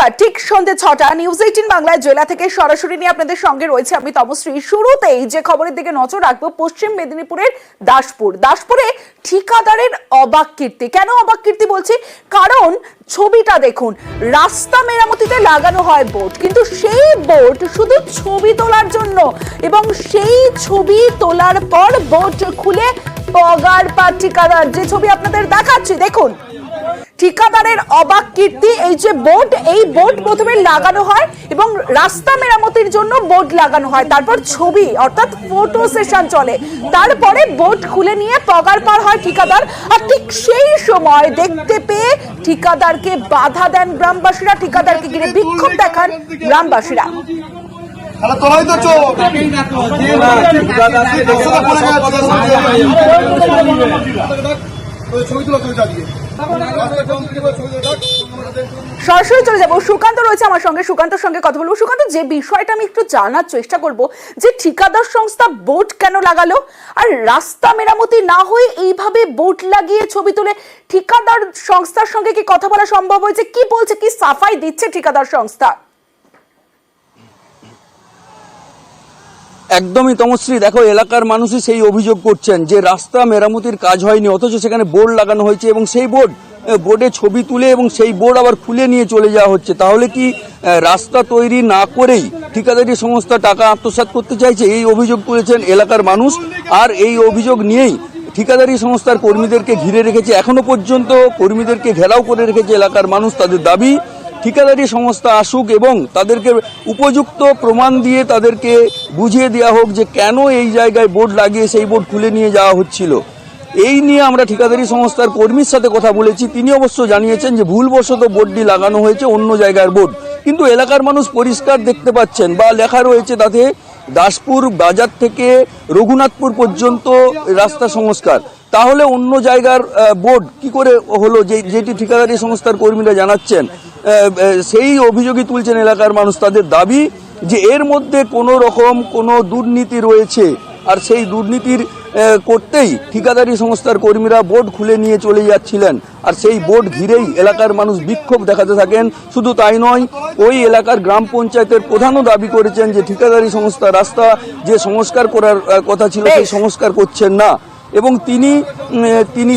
নমস্কার, ঠিক সন্ধ্যে 6টা নিউজ 18 বাংলায় জেলা থেকে সরাসরি নিয়ে আপনাদের সঙ্গে রয়েছে আমি তমশ্রী। শুরুতেই যে খবরের দিকে নজর রাখবো, পশ্চিম মেদিনীপুরের দাসপুরে ঠিকাদারের অবাক কীর্তি। কেন অবাক কীর্তি বলছি? কারণ ছবিটা দেখুন, রাস্তা মেরামতিতে লাগানো হয় বোর্ড, কিন্তু সেই বোর্ড শুধু ছবি তোলার জন্য, এবং সেই ছবি তোলার পর বোর্ড খুলে পগার পা ঠিকাদার। যে ছবি আপনাদের দেখাচ্ছি দেখুন, ঠিকাদারের অবাক কীর্তি। এই যে বোর্ড, এই বোর্ড প্রথমে লাগানো হয় এবং রাস্তা মেরামতির জন্য বোর্ড লাগানো হয়, তারপর ছবি অর্থাৎ ফটো সেশন চলে, তারপরে বোর্ড খুলে নিয়ে পগার পার হয় ঠিকাদার। আর ঠিক সেই সময় দেখতে পেয়ে ঠিকাদারকে বাধা দেন গ্রামবাসীরা, ঠিকাদারকে ঘিরে বিক্ষোভ দেখান গ্রামবাসীরা। সরাসরি চলে যাবো, সুকান্ত রয়েছে আমার সঙ্গে, সুকান্তর সঙ্গে কথা বলবো। সুকান্ত, যে বিষয়টা আমি একটু জানার চেষ্টা করব, যে ঠিকাদার সংস্থা বোর্ড কেন লাগালো, আর রাস্তা মেরামতি না হয়ে এইভাবে বোর্ড লাগিয়ে ছবি তুলে ঠিকাদার সংস্থার সঙ্গে কি কথা বলা সম্ভব হয়েছে? কি বলছে, কি সাফাই দিচ্ছে ঠিকাদার সংস্থা? একদমই তমশ্রী, দেখো এলাকার মানুষই সেই অভিযোগ করছেন যে রাস্তা মেরামতির কাজ হয়নি, অথচ সেখানে বোর্ড লাগানো হয়েছে এবং সেই বোর্ডে ছবি তুলে এবং সেই বোর্ড আবার খুলে নিয়ে চলে যাওয়া হচ্ছে। তাহলে কি রাস্তা তৈরি না করেই ঠিকাদারি সংস্থা টাকা আত্মসাৎ করতে চাইছে? এই অভিযোগ তুলেছেন এলাকার মানুষ। আর এই অভিযোগ নিয়েই ঠিকাদারি সংস্থার কর্মীদেরকে ঘিরে রেখেছে, এখনো পর্যন্ত কর্মীদেরকে ঘেরাও করে রেখেছে এলাকার মানুষ। তাদের দাবি ঠিকাদারি সংস্থা আসুক এবং তাদেরকে উপযুক্ত প্রমাণ দিয়ে তাদেরকে বুঝিয়ে দেওয়া হোক যে কেন এই জায়গায় বোর্ড লাগিয়ে সেই বোর্ড খুলে নিয়ে যাওয়া হচ্ছিল। এই নিয়ে আমরা ঠিকাদারি সংস্থার কর্মীর সাথে কথা বলেছি, তিনি অবশ্য জানিয়েছেন যে ভুলবশত বোর্ডটি লাগানো হয়েছে অন্য জায়গার বোর্ড, কিন্তু এলাকার মানুষ পরিষ্কার দেখতে পাচ্ছেন বা লেখা রয়েছে তাতে দাসপুর বাজার থেকে রঘুনাথপুর পর্যন্ত রাস্তা সংস্কার। তাহলে অন্য জায়গার বোর্ড কি করে হলো, যেটি ঠিকাদারি সংস্থার কর্মীরা জানাচ্ছেন? সেই অভিযোগই তুলছেন এলাকার মানুষ। তাদের দাবি যে এর মধ্যে কোনো রকম কোনো দুর্নীতি রয়েছে, আর সেই দুর্নীতির করতেই ঠিকাদারি সংস্থার কর্মীরা বোর্ড খুলে নিয়ে চলে যাচ্ছিলেন, আর সেই বোর্ড ঘিরেই এলাকার মানুষ বিক্ষোভ দেখাতে থাকেন। শুধু তাই নয়, ওই এলাকার গ্রাম পঞ্চায়েতের প্রধানও দাবি করেছেন যে ঠিকাদারি সংস্থা রাস্তা যে সংস্কার করার কথা ছিল সেই সংস্কার করছেন না, এবং তিনি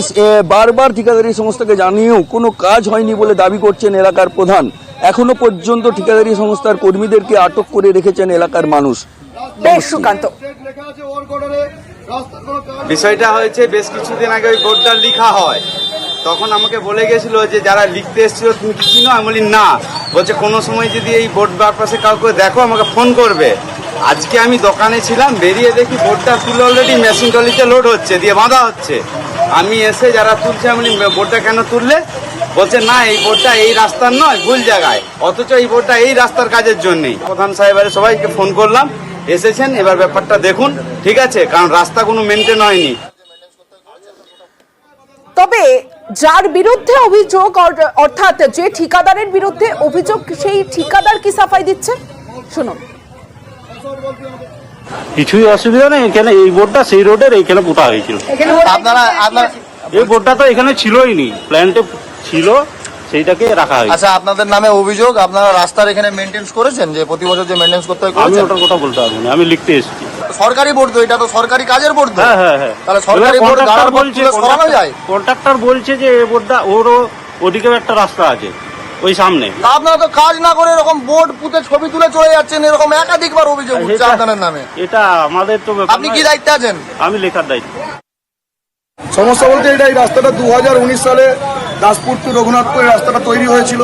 বারবার ঠিকাদারি সংস্থাকে জানিয়েও কোনো কাজ হয়নি বলে দাবি করছেন এলাকার প্রধান। এখনো পর্যন্ত ঠিকাদারি সংস্থার কর্মীদেরকে আটক করে রেখেছেন এলাকার মানুষ। সুকান্ত, বিষয়টা হয়েছে বেশ কিছুদিন আগে ওই বোর্ডটা লেখা হয়, তখন আমাকে বলে গেছিল যে যারা লিখতে এসেছিল তুমি কি চিনো? আমি বলি না। বলছে কোনো সময় যদি এই বোর্ড পাশে কাউকে দেখো আমাকে ফোন করবে। আজকে আমি দোকানে ছিলাম, বেরিয়ে দেখি বোর্ডটা তুলে অলরেডি মেশিন ট্রলিতে লোড হচ্ছে, দিয়ে বাঁধা হচ্ছে। আমি এসে যারা তুলছে আমি বোর্ডটা কেন তুললে? বলছে না এই বোর্ডটা এই রাস্তার নয়, ভুল জায়গায়, অথচ এই বোর্ডটা এই রাস্তার কাজের জন্যই। প্রধান সাহেবের সবাইকে ফোন করলাম, এসেছেন, এবার ব্যাপারটা দেখুন, ঠিক আছে, কারণ রাস্তা কোনো মেনটেন হয়নি। তবে যার বিরুদ্ধে অভিযোগ, অর্থাৎ যে ঠিকাদারের বিরুদ্ধে অভিযোগ, সেই ঠিকাদার কি সাফাই দিচ্ছে শুনুন। কিছুই অসুবিধা নেই, এখানে এই বোর্ডটা সেই রোডের এইখানে পোতা হয়েছিল। এই বোর্ডটা তো এখানে ছিলই নি, প্ল্যান্টে ছিল, সেইটাকে রাখা হয়েছে। আচ্ছা, আপনাদের নামে অভিযোগ, আপনারা রাস্তার এখানে মেইনটেনেন্স করেছেন, যে প্রতি বছর যে মেইনটেনেন্স করতে হয়? আমি ওটার কথা বলতে পারবো না, আমি লিখতে এসেছি। সরকারি বোর্ড তো, এটা তো সরকারি কাজের বোর্ড তো। হ্যাঁ, তাহলে সরকারি বোর্ড গাড়ার বলছে সরানো যায়? কন্ট্রাক্টর বলছে যে এই বোর্ডটা ওরও ওদিকেও একটা রাস্তা আছে ওই সামনে। আপনারা তো কাজ না করে এরকম বোর্ড পুঁতে ছবি তুলে চলে যাচ্ছেন, এরকম একাধিকবার অভিযোগ উঠছে আপনাদের নামে। এটা আমাদের তো, আপনি কি দায়িত্বে আছেন? আমি লেখার দায়িত্ব। সমস্যা বলতে এই রাস্তাটা 2019 সালে দাসপুর টু রঘুনাথপুর রাস্তাটা তৈরি হয়েছিল।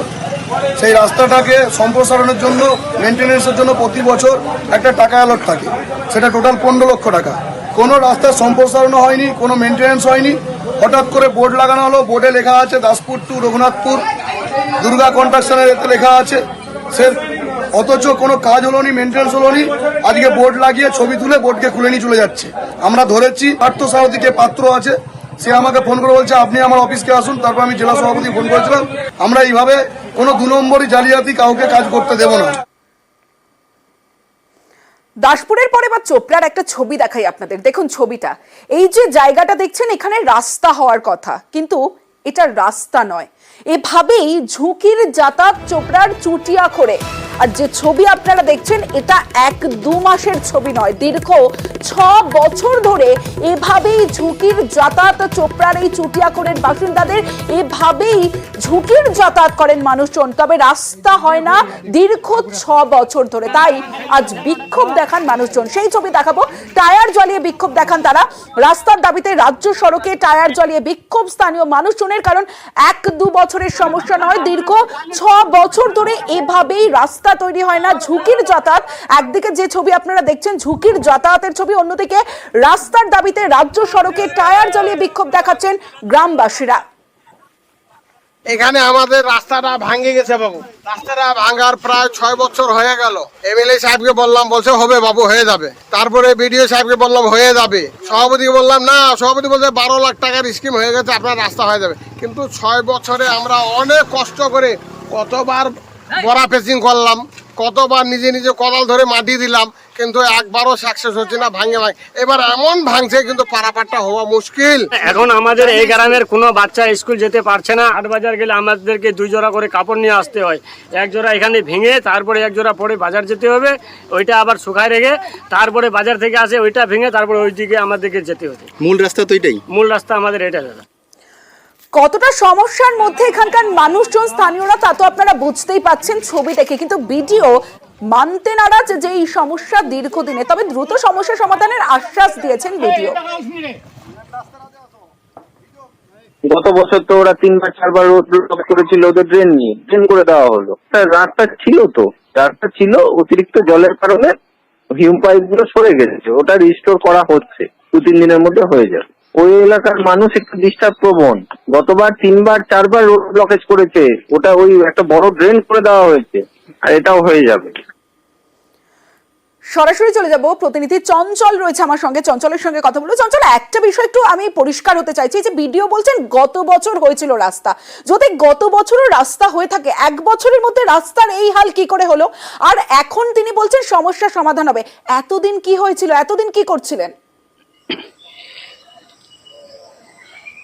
সেই রাস্তাটাকে সম্প্রসারণের জন্য, মেনটেন্যান্সের জন্য প্রতি বছর একটা টাকা অ্যালট থাকে, সেটা টোটাল 15 লক্ষ টাকা। কোনো রাস্তার সম্প্রসারণ হয়নি, কোনো মেনটেন্যান্স হয়নি। হঠাৎ করে বোর্ড লাগানো হলো, বোর্ডে লেখা আছে দাসপুর টু রঘুনাথপুর, দুর্গা কনস্ট্রাকশনের এতে লেখা আছে সে, অথচ কোনো কাজ হলো নি, মেনটেন্যান্স হলো নি। আজকে বোর্ড লাগিয়ে ছবি তুলে বোর্ডকে খুলে নিয়ে চলে যাচ্ছে। আমরা ধরেছি, পার্থসারথীকে পাত্র আছে, সে আমাকে ফোন করে বলছে আপনি আমার অফিসকে আসুন। তারপর আমি জেলা সভাপতি ফোন করেছিলাম। আমরা এইভাবে কোনো 2 নম্বরই জালিয়াতি কাউকে কাজ করতে দেব না। দাসপুরের পরে বা চোপড়ার একটা ছবি দেখাই আপনাদের, দেখুন ছবিটা। এই যে জায়গাটা দেখছেন, এখানে রাস্তা হওয়ার কথা, কিন্তু এটা রাস্তা নয়। এভাবেই ঝুঁকির যাতায়াত চোপড়ার চুটিয়া করে। আর যে ছবি আপনারা দেখছেন এটা 1-2 মাসের ছবি নয়, দীর্ঘ 6 বছর ধরে এভাবেই ঝুঁকির যাতায়াত চোপড়ার এই চুটিয়াখোরের বাসিন্দাদের এভাবেই ঝুঁকির যাতায়াত করেন মানুষজন। তবে রাস্তা হয় না দীর্ঘ 6 বছর ধরে, তাই আজ বিক্ষোভ দেখান মানুষজন। সেই ছবি দেখাবো, টায়ার জ্বালিয়ে বিক্ষোভ দেখান তারা। রাস্তার দাবিতে রাজ্য সড়কে টায়ার জ্বালিয়ে বিক্ষোভ স্থানীয় মানুষজনের, কারণ 1-2 বছরের সমস্যা নয়, দীর্ঘ 6 বছর ধরে এভাবেই রাস্তা তৈরি হয় না, ঝুঁকির যাতায়াত। একদিকে যে ছবি আপনারা দেখছেন ঝুঁকির যাতায়াতের ছবি, অন্যদিকে রাস্তার দাবিতে রাজ্য সড়কে টায়ার জ্বালিয়ে বিক্ষোভ দেখাচ্ছেন গ্রামবাসীরা। এখানে আমাদের রাস্তাটা ভাঙে গেছে বাবু, রাস্তাটা ভাঙার প্রায় 6 বছর হয়ে গেল। এমএলএ সাহেবকে বললাম, বলছে হবে বাবু হয়ে যাবে। তারপরে বিডিও সাহেবকে বললাম হয়ে যাবে, সভাপতিকে বললাম না, সভাপতি বলছে 12 লাখ টাকার স্কিম হয়ে গেছে, আপনার রাস্তা হয়ে যাবে। কিন্তু 6 বছরে আমরা অনেক কষ্ট করে কতবার বড়া ফেসিং করলাম, কতবার নিজে নিজে কোদাল ধরে মাটি দিলাম, কিন্তু একবারও সাকসেস হচ্ছে না, ভাঙে। এবার এমন ভাঙছে কিন্তু পারাপারটা হওয়া মুশকিল। এখন আমাদের এই গ্রামের কোনো বাচ্চা স্কুল যেতে পারছে না। 8 বাজার গেলে আমাদেরকে 2 জোড়া করে কাপড় নিয়ে আসতে হয়। 1 জোড়া এখানে ভেঙে তারপরে 1 জোড়া পরে বাজার যেতে হবে, ওইটা আবার শুকায় রেখে তারপরে বাজার থেকে আসে ওইটা ভেঙে তারপরে ওই দিকে আমাদেরকে যেতে হচ্ছে। মূল রাস্তা তো এটাই, মূল রাস্তা আমাদের এটা দাদা। কতটা সমস্যার মধ্যে এখানকার মানুষজন, স্থানীয়রা, তা তো আপনারা বুঝতেই পাচ্ছেন ছবি দেখে। কিন্তু ভিডিও মানতে নারাজ যে এই সমস্যা দীর্ঘদিনে, তবে দ্রুত সমস্যা সমাধানের আশ্বাস দিয়েছেন ভিডিও। গত বছর তো ওরা 3-4 রোড ব্লক করেছিল, ওদের ড্রেন করে দেওয়া হলো। রাস্তা ছিল তো, রাস্তা ছিল, অতিরিক্ত জলের কারণে হিউম পাইপ গুলো সরে গেছে, ওটা রিস্টোর করা হচ্ছে, 2-3 দিনের মধ্যে হয়ে যাবে। ওই এলাকার মানুষ একটু ডিস্টার্ব প্রবণ, গতবার 3-4 রোড ব্লকেজ করেছে, ওটা ওই একটা বড় ড্রেন করে দেওয়া হয়েছে, আর এটাও হয়ে যাবে। সরাসরি চলে যাব, প্রতিনিধি চঞ্চল রয়েছে আমার সঙ্গে, চঞ্চলের সঙ্গে কথা বলবো। চঞ্চল, একটা বিষয় একটু আমি পরিষ্কার হতে চাইছি, যে ভিডিও বলছেন গত বছর হয়েছিল রাস্তা, যদি গত বছরও রাস্তা হয়ে থাকে 1 বছরের মধ্যে রাস্তার এই হাল কি করে হলো? আর এখন তিনি বলছেন সমস্যার সমাধান হবে, এতদিন কি হয়েছিল, এতদিন কি করছিলেন?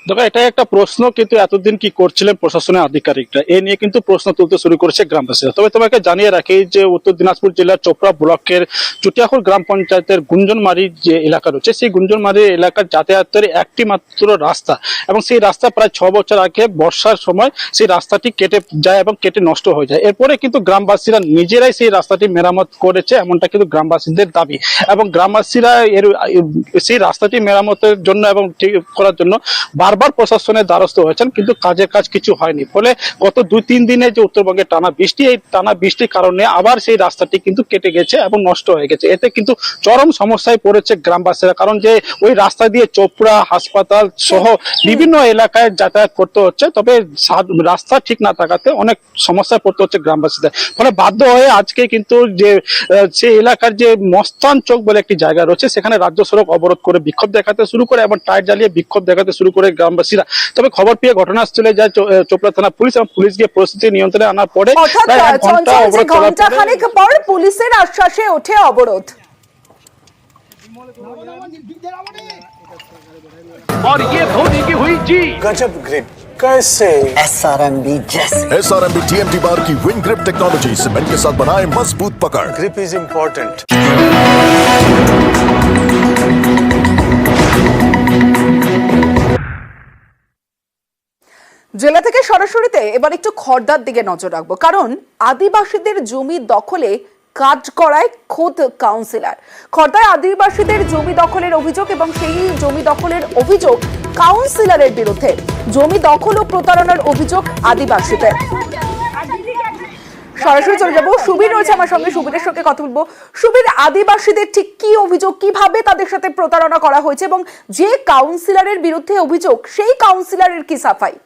দেখো, এটা একটা প্রশ্ন, কিন্তু এতদিন কি করছিলেন প্রশাসনের আধিকারিকরা, এ নিয়ে কিন্তু প্রশ্ন তুলতে শুরু করেছে গ্রামবাসীরা। তবে তোমাকে জানিয়ে রাখি যে উত্তর দিনাজপুর জেলার চোপড়া ব্লকের চুটিয়াখোর গ্রাম পঞ্চায়েতের গুঞ্জনমারি যে এলাকা রয়েছে, সেই গুঞ্জনমারি এলাকার যাতায়াতের একটি মাত্র রাস্তা, এবং সেই রাস্তা প্রায় 6 বছর আগে বর্ষার সময় সেই রাস্তাটি কেটে যায় এবং কেটে নষ্ট হয়ে যায়। এরপরে কিন্তু গ্রামবাসীরা নিজেরাই সেই রাস্তাটি মেরামত করেছে, এমনটা কিন্তু গ্রামবাসীদের দাবি। এবং গ্রামবাসীরা সেই রাস্তাটি মেরামতের জন্য এবং ঠিক করার জন্য বারবার প্রশাসনের দ্বারস্থ হয়েছেন, কিন্তু কাজের কাজ কিছু হয়নি। ফলে গত 2-3 দিনে যে উত্তরবঙ্গে টানা বৃষ্টি, এই টানা বৃষ্টির কারণে আবার সেই রাস্তাটি কিন্তু কেটে গেছে এবং নষ্ট হয়ে গেছে। এতে কিন্তু চরম সমস্যায় পড়েছে গ্রামবাসীরা, কারণ যে ওই রাস্তা দিয়ে চোপড়া হাসপাতাল সহ বিভিন্ন এলাকায় যাতায়াত করতে হচ্ছে। তবে রাস্তা ঠিক না থাকাতে অনেক সমস্যায় পড়তে হচ্ছে গ্রামবাসীদের। ফলে বাধ্য হয়ে আজকে কিন্তু যে সেই এলাকার যে মস্তান চক বলে একটি জায়গা রয়েছে, সেখানে রাজ্য সড়ক অবরোধ করে বিক্ষোভ দেখাতে শুরু করে এবং টায়ার জ্বালিয়ে বিক্ষোভ দেখাতে শুরু করে গ্রামবাসীরা। তবে খবর পেয়ে ঘটনাস্থলে যায় চোপড়া থানা পুলিশ, এবং পুলিশ গিয়ে পরিস্থিতি নিয়ন্ত্রণে আনার পরে ঘণ্টাখানেক পর পুলিশের আশ্বাসে ওঠে অবরোধ। और ये धोनी की हुई जी गजब ग्रिप कैसे SRMB जैसे SRMB TMT बार की विंग ग्रिप टेक्नोलॉजी सीमेंट के साथ बनाए मजबूत पकड़। Grip is important. জেলা থেকে সরাসরিতে এবার একটু খড়দার দিকে নজর রাখবো, কারণ আদিবাসীদের জমি দখলে কাজ করায় খোদ কাউন্সিলর। খড়দায় আদিবাসীদের জমি দখলের অভিযোগ, এবং সেই জমি দখলের অভিযোগ কাউন্সিলরের বিরুদ্ধে। জমি দখল ও প্রতারণার অভিযোগ আদিবাসীদের। সরাসরি চলে যাবো, সুবীর রয়েছে আমার সঙ্গে, সুবীরের সঙ্গে কথা বলবো। সুবীর, আদিবাসীদের ঠিক কি অভিযোগ, কিভাবে তাদের সাথে প্রতারণা করা হয়েছে, এবং যে কাউন্সিলরের বিরুদ্ধে অভিযোগ সেই কাউন্সিলরের কি সাফাই?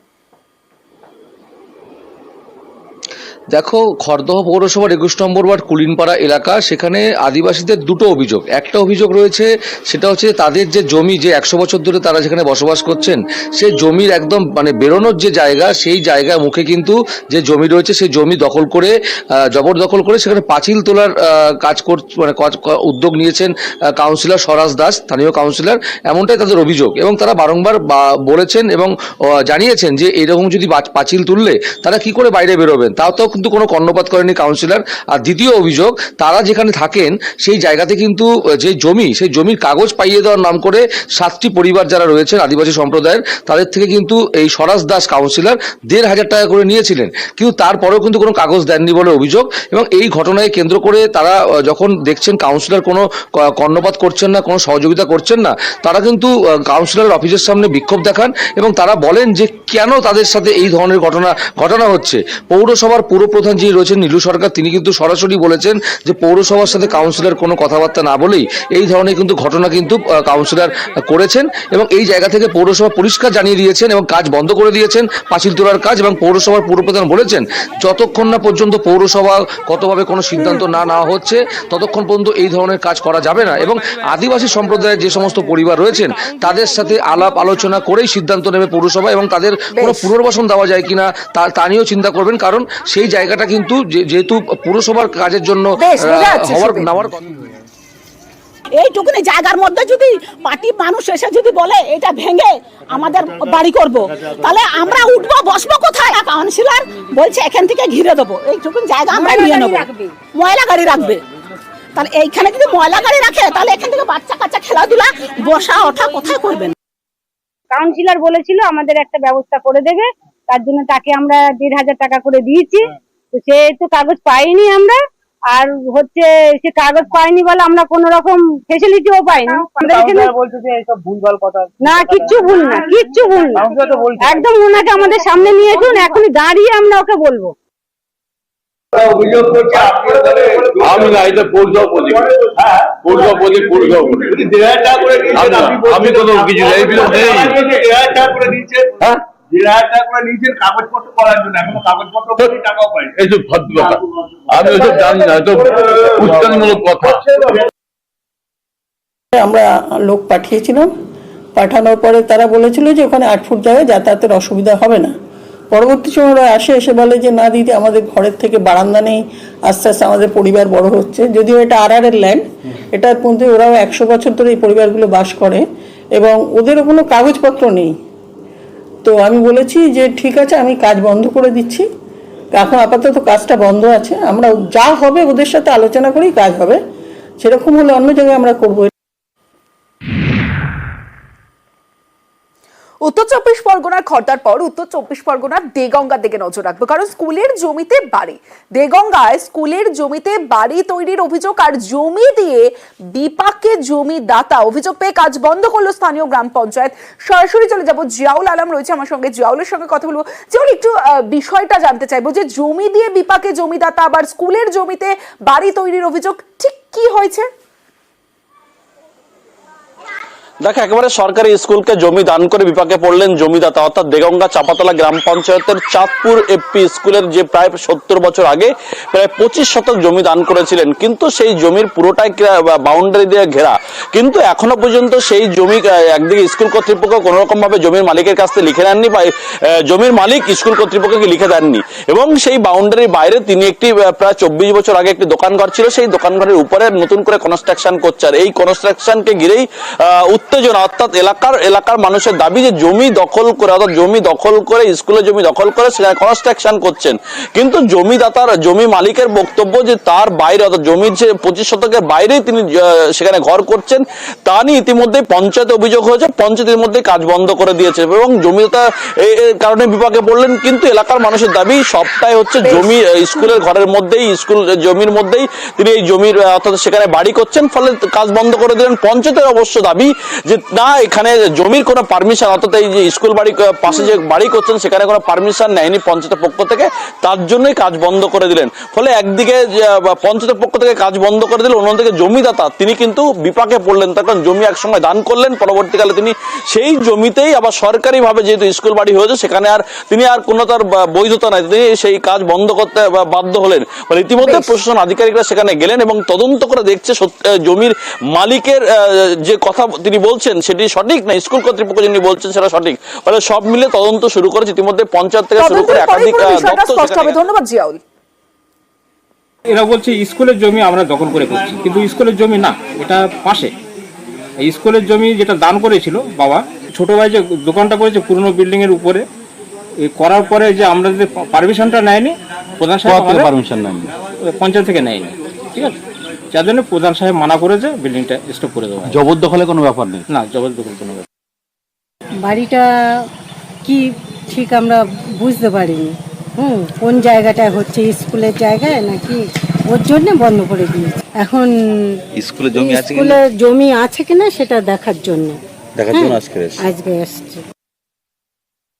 দেখো, খড়দহ পৌরসভার 21 নম্বর ওয়ার্ড কুলিনপাড়া এলাকা, সেখানে আদিবাসীদের দুটো অভিযোগ। একটা অভিযোগ রয়েছে, সেটা হচ্ছে তাদের যে জমি, যে 100 বছর ধরে তারা যেখানে বসবাস করছেন, সেই জমির একদম মানে বেরোনোর যে জায়গা, সেই জায়গা মুখে কিন্তু যে জমি রয়েছে, সেই জমি দখল করে জবরদখল করে সেখানে পাঁচিল তোলার কাজ উদ্যোগ নিয়েছেন কাউন্সিলর স্বরাজ দাস, স্থানীয় কাউন্সিলর। এমনটাই তাদের অভিযোগ এবং তারা বারংবার বলেছেন এবং জানিয়েছেন যে এরকম যদি পাঁচিল তুললে তারা কি করে বাইরে বেরোবেন, তাও তো কিন্তু কোনো কর্ণপাত করেনি কাউন্সিলর। আর দ্বিতীয় অভিযোগ, তারা যেখানে থাকেন সেই জায়গাতে কিন্তু যে জমি, সেই জমির কাগজ পাইয়ে দেওয়ার নাম করে 7টি পরিবার যারা রয়েছেন আদিবাসী সম্প্রদায়ের, তাদের থেকে কিন্তু এই স্বরাজ দাস কাউন্সিলর 1,500 টাকা করে নিয়েছিলেন, কিন্তু তারপরেও কিন্তু কোনো কাগজ দেননি বলে অভিযোগ। এবং এই ঘটনায় কেন্দ্র করে তারা যখন দেখছেন কাউন্সিলর কোনো কর্ণপাত করছেন না, কোনো সহযোগিতা করছেন না, তারা কিন্তু কাউন্সিলর অফিসের সামনে বিক্ষোভ দেখান এবং তারা বলেন যে কেন তাদের সাথে এই ধরনের ঘটনা হচ্ছে। পৌরসভার পুরপ্রধান যিনি রয়েছেন নীলু সরকার, তিনি কিন্তু সরাসরি বলেছেন যে পৌরসভার সাথে কাউন্সিলর কোনো কথাবার্তা না বলেই এই ধরনের কিন্তু ঘটনা কিন্তু কাউন্সিলর করেছেন এবং এই জায়গা থেকে পৌরসভা পরিষ্কার জানিয়ে দিয়েছেন এবং কাজ বন্ধ করে দিয়েছেন, পাঁচিল তোলার কাজ। এবং পৌরসভার পুরপ্রধান বলেছেন যতক্ষণ না পর্যন্ত পৌরসভা কতভাবে কোনো সিদ্ধান্ত না নেওয়া হচ্ছে, ততক্ষণ পর্যন্ত এই ধরনের কাজ করা যাবে না। এবং আদিবাসী সম্প্রদায়ের যে সমস্ত পরিবার রয়েছেন তাদের সাথে আলাপ আলোচনা করেই সিদ্ধান্ত নেবে পৌরসভা এবং তাদের কোনো পুনর্বাসন দেওয়া যায় কিনা তা নিয়েও চিন্তা করবেন, কারণ সেই জায়গাটা কিন্তু যেহেতু পুরসভার কাজের জন্য নেওয়ার এইটুকুনি জায়গার মধ্যে যদি পার্টি মানুষ এসে যদি বলে এটা ভেঙে আমাদের বাড়ি করব, তাহলে আমরা উঠবো, বসবো কোথায়? কাউন্সিলর বলছে এখান থেকে ঘিরে দেবো, এইটুকুন জায়গা আমরা নিয়ে নেবো, ময়লা গাড়ি রাখবে। তাহলে এইখানে যদি ময়লা গাড়ি রাখে, তাহলে এখান থেকে বাচ্চা কাচ্চা খেলাধুলা বসা ওঠা কোথায় করবেন? কাউন্সিলর বলেছিল আমাদের একটা ব্যবস্থা করে দেবে, তার জন্য তাকে আমরা 1,500 টাকা করে দিয়েছি। তো সে তো কাগজ পাইনি আমরা, আর হচ্ছে সে কাগজ পাইনি বলে আমরা কোন রকম ফেসিলিটিও পাইনি। না, কিচ্ছু ভুল না, কিচ্ছু ভুল না, একদম ওনাকে আমাদের সামনে নিয়ে আসুন, এখনই দাঁড়িয়ে আমরা ওকে বলবো। আমি না, এটা আমি কোনো কিছু আমরা লোক পাঠিয়েছিলাম, পাঠানোর পরে তারা বলেছিল যে ওখানে 8 ফুট জায়গায় যাতায়াতের অসুবিধা হবে না। পরবর্তী সময় ওরা এসে বলে যে না দিদি, আমাদের ঘরের থেকে বারান্দা নেই, আস্তে আস্তে আমাদের পরিবার বড় হচ্ছে। যদিও এটা আরআরের ল্যান্ড, এটার মধ্যে ওরাও 100 বছর ধরে এই পরিবারগুলো বাস করে এবং ওদেরও কোনো কাগজপত্র নেই। তো আমি বলেছি যে ঠিক আছে, আমি কাজ বন্ধ করে দিচ্ছি, এখন আপাতত কাজটা বন্ধ আছে, আমরা যা হবে ওদের সাথে আলোচনা করেই কাজ হবে, সেরকম হলে অন্য জায়গায় আমরা করবো। উত্তর 24 পরগনার খর্দার পর উত্তর 24 পরগনার দেগঙ্গার দিকে নজর রাখবো, কারণ স্কুলের জমিতে বাড়ি, দেগঙ্গায় স্কুলের জমিতে বাড়ি তৈরির অভিযোগ আর জমি দিয়ে বিপাকে জমি দাতা, অভিযোগ পেয়ে কাজ বন্ধ করলো স্থানীয় গ্রাম পঞ্চায়েত। সরাসরি চলে যাবো, জিয়াউল আলম রয়েছে আমার সঙ্গে, জিয়াউলের সঙ্গে কথা বলবো। জিয়াউল, একটু বিষয়টা জানতে চাইবো যে জমি দিয়ে বিপাকে জমিদাতা আবার স্কুলের জমিতে বাড়ি তৈরির অভিযোগ, ঠিক কি হয়েছে? দেখো, একেবারে সরকারি স্কুলকে জমি দান করে বিপাকে পড়লেন জমিদাতা, অর্থাৎ দেগঙ্গা চাপাতলা গ্রাম পঞ্চায়েতের চাঁদপুর এপি স্কুলের যে প্রায় 70 বছর আগে প্রায় 25 শতক জমি দান করেছিলেন, কিন্তু সেই জমির পুরোটাই বাউন্ডারি দিয়ে ঘেরা, কিন্তু এখনো পর্যন্ত সেই জমি একদিকে স্কুল কর্তৃপক্ষ কোন রকম ভাবে জমির মালিকের কাছ থেকে লিখে নেননি বা জমির মালিক স্কুল কর্তৃপক্ষকে লিখে দেননি। এবং সেই বাউন্ডারির বাইরে তিনি একটি প্রায় 24 বছর আগে একটি দোকানঘর ছিল, সেই দোকানঘরের উপরে নতুন করে কনস্ট্রাকশন করছে। আর এই কনস্ট্রাকশনকে ঘিরেই উত্তেজনা, অর্থাৎ এলাকার মানুষের দাবি যে জমি দখল করে, অর্থাৎ জমি দখল করে, স্কুলের জমি দখল করে সেখানে কনস্ট্রাকশন করছেন, কিন্তু জমিদাতার জমি মালিকের বক্তব্য যে তার বাইরে, অর্থাৎ জমির যে 25 শতকের বাইরেই তিনি সেখানে ঘর করছেন। তা নিয়ে ইতিমধ্যে পঞ্চায়েতে অভিযোগ হয়েছে, পঞ্চায়েতের মধ্যে কাজ বন্ধ করে দিয়েছে এবং জমিদাতা এর কারণে বিপাকে পড়লেন। কিন্তু এলাকার মানুষের দাবি সবটাই হচ্ছে জমি, স্কুলের ঘরের মধ্যেই, স্কুল জমির মধ্যেই তিনি এই জমির অর্থাৎ সেখানে বাড়ি করছেন, ফলে কাজ বন্ধ করে দিলেন। পঞ্চায়েতের অবশ্য দাবি যে না এখানে জমির কোনো পারমিশন, অর্থাৎ এই যে স্কুল বাড়ি পাশে যে বাড়ি করছেন সেখানে কোনো পারমিশন নেয়নি পঞ্চায়েতের পক্ষ থেকে, তার জন্যই কাজ বন্ধ করে দিলেন। ফলে একদিকে পঞ্চায়েতের পক্ষ থেকে কাজ বন্ধ করে দিল, অন্যদিকে জমিদাতা তিনি কিন্তু বিপাকে পড়লেন। তার কারণ জমি একসময় দান করলেন, পরবর্তীকালে তিনি সেই জমিতেই আবার সরকারিভাবে যেহেতু স্কুল বাড়ি হয়েছে সেখানে তিনি আর কোনো তার বৈধতা নাই, তিনি সেই কাজ বন্ধ করতে বাধ্য হলেন। ফলে ইতিমধ্যে প্রশাসন আধিকারিকরা সেখানে গেলেন এবং তদন্ত করে দেখছে জমির মালিকের যে কথা তিনি বলছেন সেটি সঠিক না, স্কুল কর্তৃপক্ষ যিনি বলছেন সেটা সঠিক। ফলে সব মিলে তদন্ত শুরু করেছে ইতিমধ্যে পঞ্চায়েত থেকে শুরু করে একাধিক দপ্তর। ধন্যবাদ জিয়াউল। এরা বলছে স্কুলের জমি আমরা দখল করে করছি, কিন্তু স্কুলের জমি না, এটা পাশে। এই স্কুলের জমি যেটা দান করেছিল বাবা, ছোট ভাই যে দোকানটা করেছে পুরনো বিল্ডিং এর উপরে, করার পরে যে আমরা যে পারমিশনটা নেয়নি, প্রধান সাহেব পারমিশন নেয়নি, পঞ্চায়েত থেকে নেয়নি, ঠিক আছে, যার জন্য প্রধান সাহেব মানা করেছে বিল্ডিংটা স্টপ করে দেওয়া। জবরদখলে কোনো ব্যাপার নেই, না জবরদখল কোনো ব্যাপার। বাড়িটা কি ঠিক আমরা বুঝতে পারিনি, কোন জায়গাটায় হচ্ছে, স্কুলের জায়গায় নাকি, ওর জন্য বন্ধ করে দিয়েছে। এখন স্কুলে জমি আছে কিনা সেটা দেখার জন্য আজকে এসছে।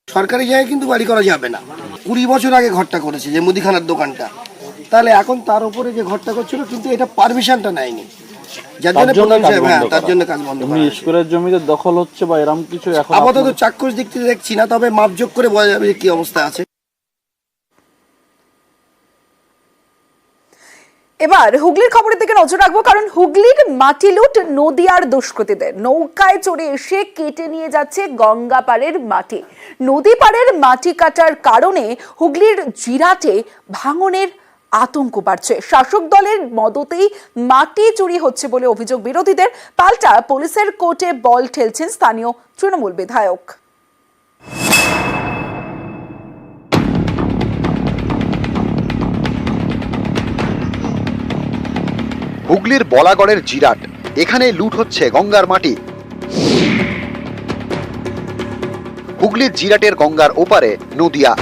সরকারি জায়গায় কিন্তু বাড়ি করা যাবে না। 20 বছর আগে ঘরটা করেছে যে মুদিখানার দোকানটা, তাহলে এখন তার উপরে যে ঘরটা করছিল কিন্তু এটা পারমিশনটা নেয়নি, যার জন্য প্রধান সাহেব তার জন্য কাজ বন্ধ করা হয়েছে। স্কুলের জমিতে দখল হচ্ছে বা এরকম কিছু এখন আপাতত চাক্ষুষ দিক থেকে দেখছি না, তবে মাপযোগ করে বোঝা যাবে যে কি অবস্থা আছে। এবার হুগলির খবরের দিকে নজর রাখবো, কারণ হুগলির মাটি লুট নদিয়ার দুষ্কৃতীদের। নৌকায় চড়ে এসে কেটে নিয়ে যাচ্ছে গঙ্গাপাড়ের মাটি। নদী পাড়ের মাটি কাটার কারণে হুগলির জিরাটে ভাঙনের আতঙ্ক বাড়ছে। শাসক দলের মদতেই মাটি চুরি হচ্ছে বলে অভিযোগ বিরোধীদের, পাল্টা পুলিশের কোর্টে বল ঠেলছেন স্থানীয় তৃণমূল বিধায়ক। হুগলির বলাগড়ের জিরাট, এখানে লুট হচ্ছে গঙ্গার মাটি। হুগলির জিরাটের গঙ্গার ওপারে নদিয়া।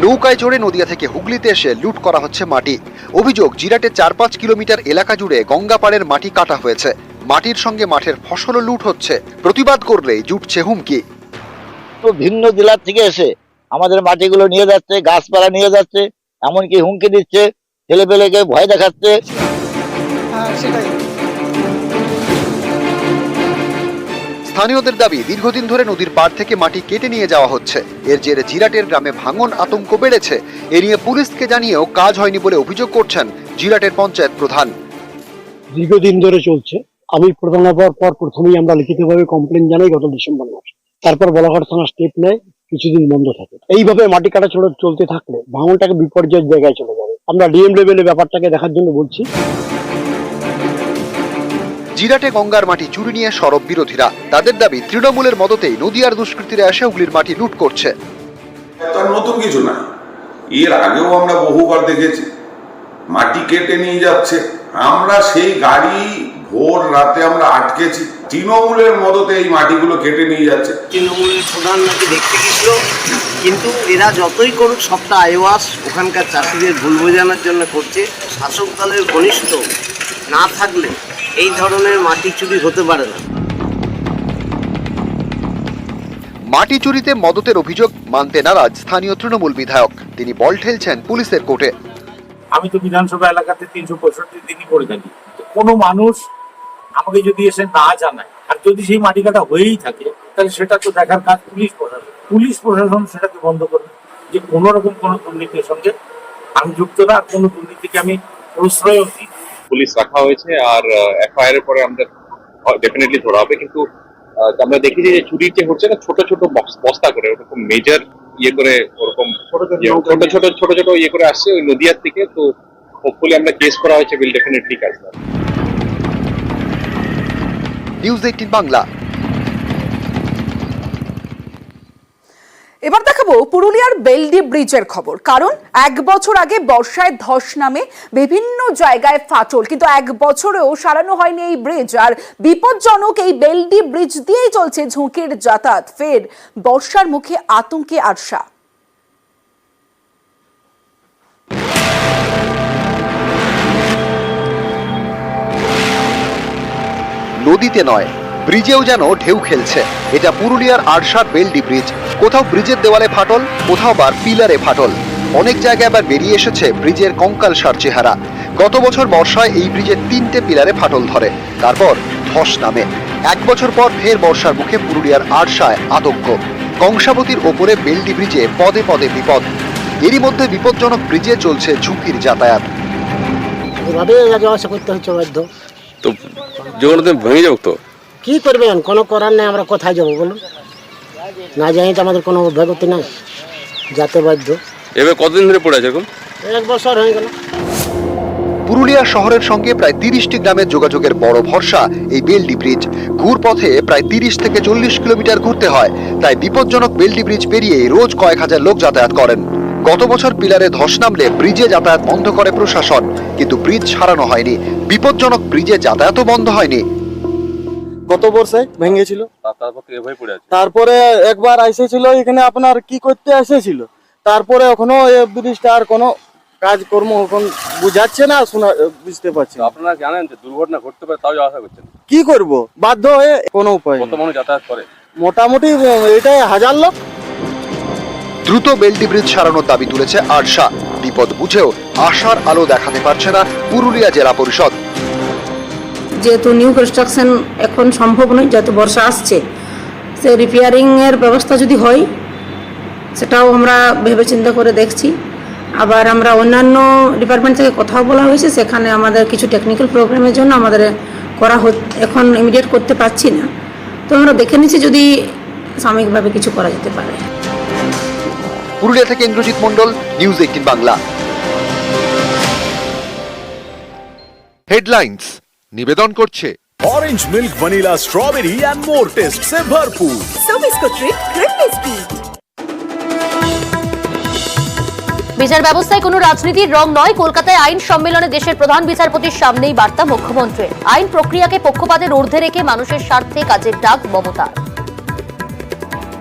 নৌকায় চড়ে নদিয়া থেকে হুগলিতে এসে লুট করা হচ্ছে মাটি। অভিযোগ, জিরাটের 4-5 কিলোমিটার এলাকা জুড়ে গঙ্গাপাড়ের মাটি কাটা হয়েছে। মাটির সঙ্গে মাঠের ফসলও লুট হচ্ছে। প্রতিবাদ করলেই জুটছে হুমকি। তো ভিন্ন জেলার থেকে এসে আমাদের মাটিগুলো নিয়ে যাচ্ছে, গাছপালা নিয়ে যাচ্ছে, এমনকি হুমকি দিচ্ছে, ছেলেপেলেকে ভয় দেখাচ্ছে। স্থানীয়দের দাবি, দীর্ঘদিন ধরে নদীর পাড় থেকে মাটি কেটে নিয়ে যাওয়া হচ্ছে। এর জেরে জিরাটের গ্রামে ভাঙন আতঙ্ক বেড়েছে। এ নিয়ে পুলিশকে জানিয়েও কাজ হয়নি বলে অভিযোগ করছেন জিরাটের পঞ্চায়েত প্রধান। দীর্ঘদিন ধরে চলছে। আমি প্রধান হওয়ার পর প্রথমেই আমরা লিখিতভাবে কমপ্লেন জানাই গত ডিসেম্বর মাসে। তারপর বলাঘাট থানা স্টেপ নেয়, কিছুদিন বন্ধ থাকে। এইভাবে মাটি কাটা চলতে থাকলে ভাঙনটাকে বিপর্যয়ের জায়গায় চলে যাবে। আমরা ডিএম লেভেলে ব্যাপারটাকে দেখার জন্য বলছি। জিরাটে গঙ্গার মাটি চুরি নিয়ে সরব বিরোধীরা। তাদের দাবি, তৃণমূলের মদতেই নদিয়ার দুষ্কৃতীরা এসে হুগলির মাটি লুট করছে। তার নতুন কিছু না, এর আগেও আমরা বহুবার দেখেছি মাটি কেটে নিয়ে যাচ্ছে। আমরা সেই গাড়ি ভোর রাতে আমরা আটকেছি। তৃণমূলের মদতে এই মাটিগুলো কেটে নিয়ে যাচ্ছে। তৃণমূলের প্রধান নাকি দেখতে গেছিল, কিন্তু এরা যতই করুক সবটা আইওয়াস ওখানকার চাষিদের ভুল বোঝানোর জন্য করছে। শাসক দলের ঘনিষ্ঠ না থাকলে এই ধরনের মাটি চুরি হতে পারে না। মাটি চুরিতে মদতের অভিযোগ মানতে নারাজ স্থানীয় তৃণমূল বিধায়ক। তিনি বল ঠেলছেন পুলিশের কোর্টে। আমি তো বিধানসভা এলাকাতে 365 দিনই করে থাকি। কোনো মানুষ আমাকে যদি এসে না জানায়, আর যদি সেই মাটি কাটা হয়েই থাকে, তাহলে সেটা তো দেখার কাজ পুলিশ প্রশাসন সেটাকে বন্ধ করবে। যে কোনো রকম কোনো দুর্নীতির সঙ্গে আমি যুক্ত না, আর কোনো দুর্নীতিকে আমি প্রশ্রয়ও দিই। পুলিশ রাখা হয়েছে, আর এফআইআর এর পরে আমরা ডেফিনেটলি ধরা হবে। কিন্তু আমরা দেখি যে চুরির যে হচ্ছে না, ছোট ছোট বস্তা করে, ওরকম মেজর ইয়ে করে, ওরকম ছোট ছোট ইয়ে করে আসছে ওই নদিয়ার থেকে। তো হোপফুলি আমরা কেস করা হয়েছে, উইল ডেফিনেটলি কাজ না। নিউজ 18 বাংলা। এবার দেখাবো পুরুলিয়ার বেলডি ব্রিজের খবর, কারণ 1 বছর আগে বর্ষায় ধস নামে, বিভিন্ন জায়গায় ফাটল, কিন্তু 1 বছরেও সারানো হয়নি এই ব্রিজ। আর বিপজ্জনক এই বেলডি ব্রিজ দিয়েই চলছে ঝুঁকির যাতায়াত। ফের বর্ষার মুখে আতঙ্কে আরশা। নদীতে নয়, ব্রিজেও যেন ঢেউ খেলছে। এটা পুরুলিয়ার আরশার বেলডি ব্রিজ। কোথাও ব্রিজের দেওয়ালে ফাটল, কোথাও বা পিলারে ফাটল। অনেক জায়গায় আবার বেরিয়ে এসেছে ব্রিজের কঙ্কালসার চেহারা। গত বছর বর্ষায় এই ব্রিজের 3টে পিলারে ফাটল ধরে, তারপর ধস নামে। 1 বছর পর ফের বর্ষার মুখে পুরুলিয়ার আরশায় আতঙ্ক। কংসাবতীর ওপরে বেলডি ব্রিজে পদে পদে বিপদ। এরই মধ্যে বিপজ্জনক ব্রিজে চলছে ঝুঁকির যাতায়াত। এভাবে যাওয়া আসা করতে হচ্ছে বাধ্য। তো যখন ভেঙে যাও তো কি করবেন, কোনো করার নেই, আমরা কোথায় যাবো বলুন? না জানি তো আমাদের কোনো অভ্যাগতি নাই, যেতে বাধ্য। এবার কতদিন ধরে পড়ে আছে এখন? 1 বছর হয়ে গেল। পুরুলিয়া শহরের সঙ্গে প্রায় 30টি গ্রামের যোগাযোগের বড় ভরসা এই বেলডি ব্রিজ। ঘুরপথে প্রায় 30 থেকে 40 কিলোমিটার ঘুরতে হয়, তাই বিপজ্জনক বেলডি ব্রিজ পেরিয়ে রোজ কয়েক হাজার লোক যাতায়াত করেন। গত বছর পিলারে ধস নামলে ব্রিজে যাতায়াত বন্ধ করে প্রশাসন, কিন্তু ব্রিজ সারানো হয়নি। বিপজ্জনক ব্রিজে যাতায়াতও বন্ধ হয়নি। গত বর্ষায় ভেঙেছিল, তারপরে একবার এসেছিল এখানে আপনার কি করতে এসেছিল, তারপরে এখনো এই ব্রিজটা আর কোনো কাজকর্ম এখন বুঝাচ্ছে না, শোনা বুঝতে পারছি। আপনারা জানেন যে দুর্ঘটনা ঘটতে পারে, তাও আশা করছেন কি করব, বাধ্য হয়ে কোনো উপায় নেই। কত মানুষ যাতায়াত করে? মোটামুটি এটাই 1000 লোক। দ্রুত বেলডি ব্রিজ সারানোর দাবি তুলেছে আরশা। বিপদ বুঝেও আশার আলো দেখাতে পারছে না পুরুলিয়া জেলা পরিষদ। যেহেতু নিউ কনস্ট্রাকশন এখন সম্ভব নয়, যেহেতু বর্ষা আসছে, সে রিপেয়ারিং এর ব্যবস্থা যদি হয় সেটাও আমরা ভেবে চিন্তা করে দেখছি। আবার আমরা অন্যান্য ডিপার্টমেন্ট থেকে কথাও বলা হয়েছে, সেখানে আমাদের কিছু টেকনিক্যাল প্রবলেমের জন্য আমাদের করা এখন ইমিডিয়েট করতে পারছি না। তো আমরা দেখে নিচ্ছি যদি সাময়িকভাবে কিছু করা যেতে পারে। পুরুলিয়া থেকে ইন্দ্রজিৎ মণ্ডল, নিউজ 18 বাংলা। হেডলাইন্স নিবেদন করছে orange milk vanilla strawberry and more taste से भरपूर Sobisko treat creamy speed। বিচার ব্যবস্থায় কোনো রাজনীতির রং নয়। কলকাতায় আইন সম্মেলনে দেশের প্রধান বিচারপতির সামনেই বার্তা মুখ্যমন্ত্রীর। আইন প্রক্রিয়াকে পক্ষপাতের ঊর্ধ্বে রেখে মানুষের স্বার্থে কাজের ডাক মমতার।